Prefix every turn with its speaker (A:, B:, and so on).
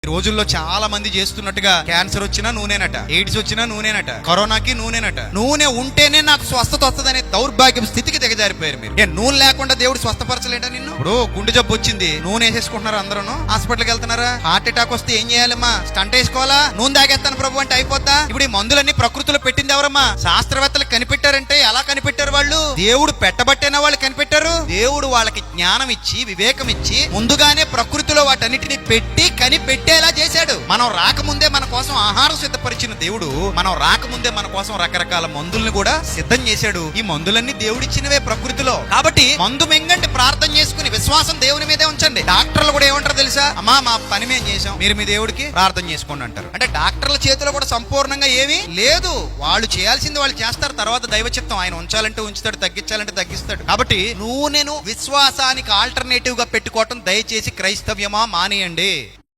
A: ఈ రోజుల్లో చాలా మంది చేస్తున్నట్టుగా క్యాన్సర్ వచ్చినా నూనెనట, ఎయిడ్స్ వచ్చినా నూనెనట, కరోనాకి నూనెనట. నూనె ఉంటేనే నాకు స్వస్థత వస్తుందనే దౌర్భాగ్యం స్థితికి దిగజారిపోయారు మీరు. నూనె లేకుండా దేవుడు స్వస్థపరచలేడా నిన్ను? ఇప్పుడు గుండె జబ్బు వచ్చింది, నూనె వేసేసుకుంటున్నారు అందరూ. హాస్పిటల్కి వెళ్తున్నారా? హార్ట్ అటాక్ వస్తే ఏం చేయాలమ్మా? స్టంట్ వేసుకోవాలా? నూనె తాగేస్తాను ప్రభు అంటే అయిపోద్దా? ఇప్పుడు ఈ మందులన్నీ ప్రకృతిలో పెట్టింది ఎవరమ్మా? శాస్త్రవేత్తలు కనిపెట్టారంటే ఎలా కనిపెట్టారు వాళ్ళు? దేవుడు పెట్టబట్టేనా వాళ్ళు కనిపెట్టారు? దేవుడు వాళ్ళకి జ్ఞానం ఇచ్చి, వివేకం ఇచ్చి, ముందుగానే ప్రకృతిలో వాటన్నిటిని పెట్టి కనిపెట్టేలా చేశాడు. మనం రాకముందే మన కోసం ఆహారం సిద్ధపరిచిన దేవుడు మనం రాకముందే మన కోసం రకరకాల మందుల్ని కూడా సిద్ధం చేశాడు. ఈ మందులన్నీ దేవుడిచ్చినవే ప్రకృతిలో. కాబట్టి మందు మింగండి, ప్రార్థన చేసుకుని విశ్వాసం దేవుని మీదే ఉంచండి. డాక్టర్లు కూడా ఏమంటారు తెలుసా? అమ్మా మా పని మేము చేసాం, మీరు మీ దేవుడికి ప్రార్థన చేసుకోండి అంటారు. అంటే డాక్టర్ల చేతిలో కూడా సంపూర్ణంగా ఏమీ లేదు. వాళ్ళు చేయాల్సింది వాళ్ళు చేస్తారు. తర్వాత దైవ చిత్తం, ఆయన ఉంచాలంటే ఉంచుతాడు, తగ్గించాలంటే తగ్గిస్తాడు. కాబట్టి నూనెను విశ్వాసానికి ఆల్టర్నేటివ్ గా పెట్టుకోవటం దయచేసి క్రైస్తవ్యమా మానేయండి.